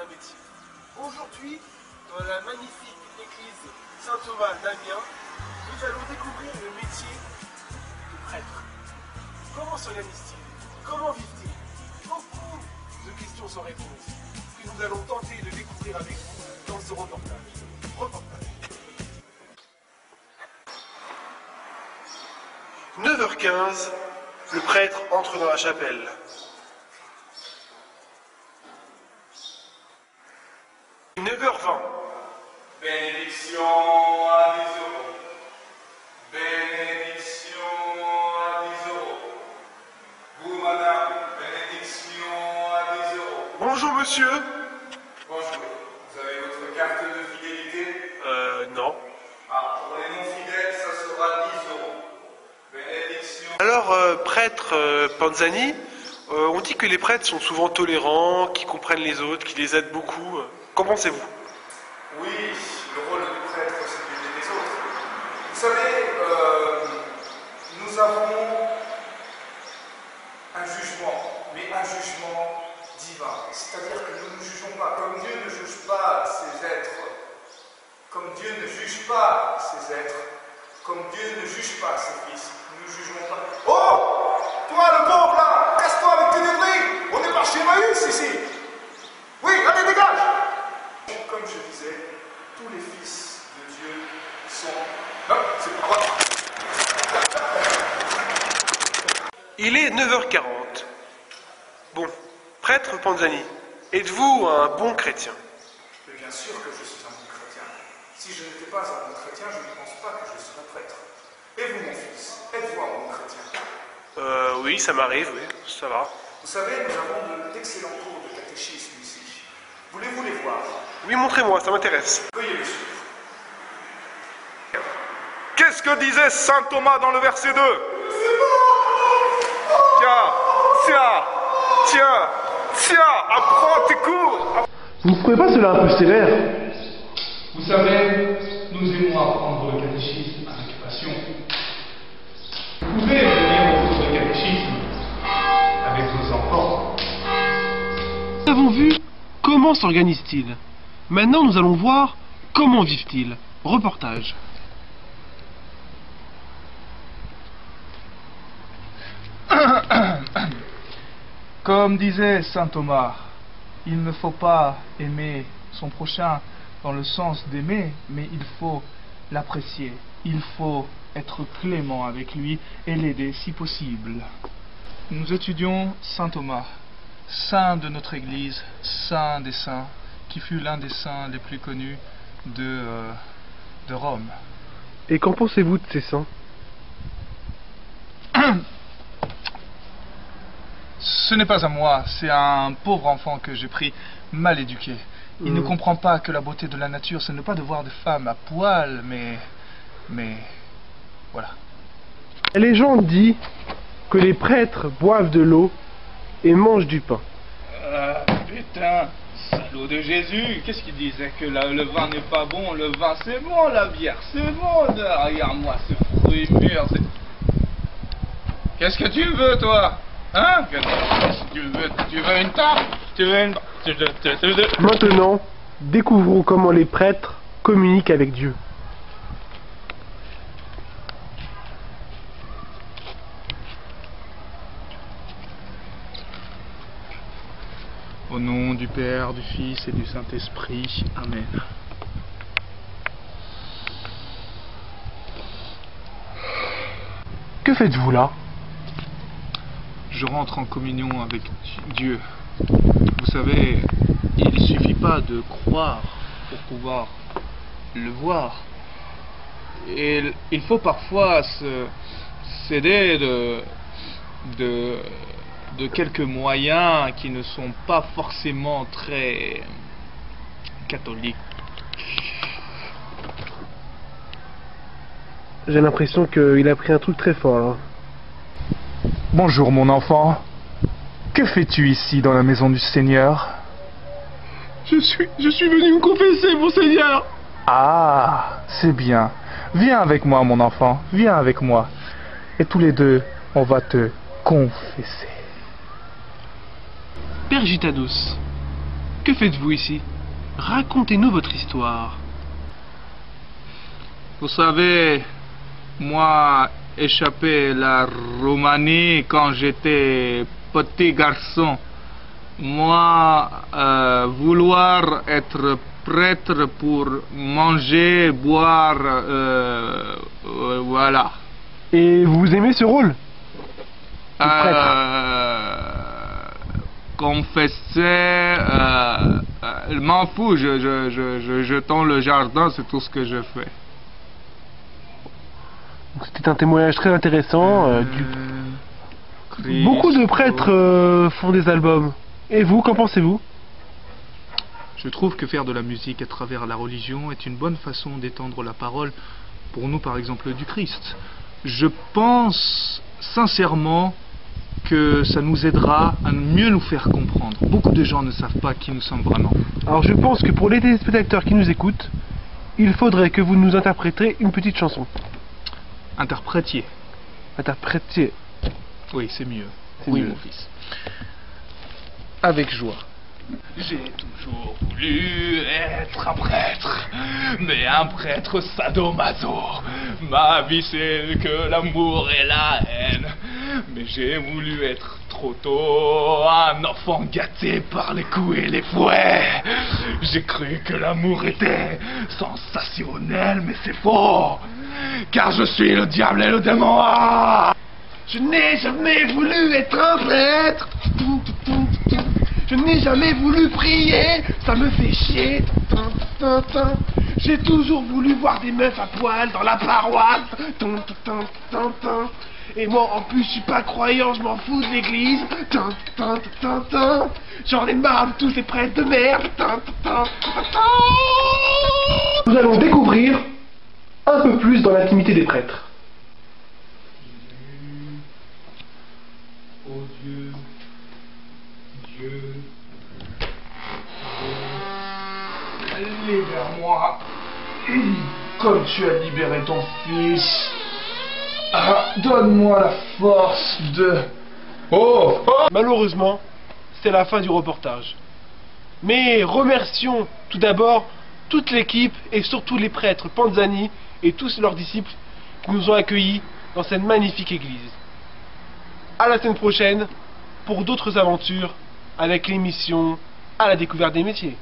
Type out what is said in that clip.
métier. Aujourd'hui, dans la magnifique église Saint-Thomas d'Amiens, nous allons découvrir le métier de prêtre. Comment s'organise-t-il? Comment vit-il? Beaucoup de questions sans réponse que nous allons tenter de découvrir avec vous dans ce reportage. 9h15, le prêtre entre dans la chapelle. 9h20. Bénédiction à 10 euros. Bénédiction à 10 euros. Vous, madame, bénédiction à 10 euros. Bonjour, monsieur. Bonjour. Vous avez votre carte de fidélité? Non. Ah, pour les non-fidèles, ça sera 10 euros. Bénédiction. Alors, prêtre Panzani, on dit que les prêtres sont souvent tolérants, qui comprennent les autres, qui les aident beaucoup. Qu'en pensez-vous? Oui, le rôle du prêtre, c'est d'aider les autres. Vous savez, nous avons un jugement, mais un jugement divin. C'est-à-dire que nous ne jugeons pas. Comme Dieu ne juge pas ses êtres, comme Dieu ne juge pas ses êtres, comme Dieu ne juge pas ses fils, nous ne jugeons pas. Oh! Toi, le pauvre là, casse-toi avec tes débris! On n'est pas chez Emmaüs ici! Oui, allez, dégage! Comme je disais, tous les fils de Dieu sont... Non, c'est pas vrai. Il est 9h40. Bon, prêtre Panzani, êtes-vous un bon chrétien? Mais bien sûr que je suis un bon chrétien. Si je n'étais pas un bon chrétien, je ne pense pas que je serais prêtre. Et vous, mon fils, êtes-vous un bon chrétien? Oui, ça m'arrive, oui, ça va. Vous savez, nous avons d'excellents cours de catéchisme ici. Voulez-vous les voir? Oui, montrez-moi, ça m'intéresse. Veuillez me suivre. Qu'est-ce que disait saint Thomas dans le verset 2? Tiens, apprends tes cours. Vous ne trouvez pas cela un peu sévère? Vous savez, nous aimons apprendre le catéchisme avec passion. Vous pouvez venir au cours de catéchisme avec vos enfants. Nous avons vu comment s'organise-t-il. Maintenant, nous allons voir comment vivent-ils. Reportage. Comme disait saint Thomas, il ne faut pas aimer son prochain dans le sens d'aimer, mais il faut l'apprécier. Il faut être clément avec lui et l'aider si possible. Nous étudions saint Thomas, saint de notre Église, saint des saints, qui fut l'un des saints les plus connus de Rome. Et qu'en pensez-vous de ces saints? Ce n'est pas à moi, c'est un pauvre enfant que j'ai pris mal éduqué. Il ne comprend pas que la beauté de la nature, c'est ne pas de voir des femmes à poil, mais voilà. La légende dit que les prêtres boivent de l'eau et mangent du pain. Putain, salaud de Jésus, qu'est-ce qu'il disait? Que le vin n'est pas bon, le vin c'est bon, la bière c'est bon. Regarde-moi ce fruit mûr, c'est... Qu'est-ce que tu veux, toi? Hein? Qu'est-ce que tu veux? Tu veux une tarte? Tu veux une... Maintenant, découvrons comment les prêtres communiquent avec Dieu. Au nom du Père, du Fils et du Saint-Esprit. Amen. Que faites-vous là? Je rentre en communion avec Dieu. Vous savez, il ne suffit pas de croire pour pouvoir le voir. Et il faut parfois s'aider de quelques moyens qui ne sont pas forcément très catholiques. J'ai l'impression qu'il a pris un truc très fort là. Bonjour mon enfant. Que fais-tu ici dans la maison du Seigneur? Je suis venu me confesser, mon Seigneur. Ah, c'est bien. Viens avec moi, mon enfant. Viens avec moi. Et tous les deux, on va te confesser. Père Gitanos, Que faites-vous ici? Racontez-nous votre histoire. Vous savez, moi, échappé la Roumanie quand j'étais petit garçon, moi, vouloir être prêtre pour manger, boire, voilà. Et vous aimez ce rôle? Confesser, m'en fous, je tends le jardin, c'est tout ce que je fais. C'était un témoignage très intéressant. Beaucoup de prêtres font des albums. Et vous, qu'en pensez-vous? Je trouve que faire de la musique à travers la religion est une bonne façon d'étendre la parole, pour nous par exemple du Christ. Je pense sincèrement que ça nous aidera à mieux nous faire comprendre. Beaucoup de gens ne savent pas qui nous sommes vraiment. Alors je pense que pour les téléspectateurs qui nous écoutent, il faudrait que vous nous interprétiez une petite chanson. Interprétiez. Interprétiez. Oui, c'est mieux. Oui, mon fils. Avec joie. J'ai toujours voulu être un prêtre, mais un prêtre sadomaso. Ma vie c'est que l'amour et la haine, mais j'ai voulu être trop tôt un enfant gâté par les coups et les fouets. J'ai cru que l'amour était sensationnel, mais c'est faux, car je suis le diable et le démon. Je n'ai jamais voulu être un prêtre. Je n'ai jamais voulu prier, ça me fait chier. J'ai toujours voulu voir des meufs à poil dans la paroisse. Et moi en plus je suis pas croyant, je m'en fous de l'église. J'en ai marre de tous ces prêtres de merde. Nous allons découvrir un peu plus dans l'intimité des prêtres. Oh Dieu, Dieu, libère-moi, comme tu as libéré ton fils. Donne-moi la force de... Oh, oh. Malheureusement, c'est la fin du reportage. Mais remercions tout d'abord toute l'équipe et surtout les prêtres Panzani et tous leurs disciples qui nous ont accueillis dans cette magnifique église. À la semaine prochaine pour d'autres aventures avec l'émission À la découverte des métiers.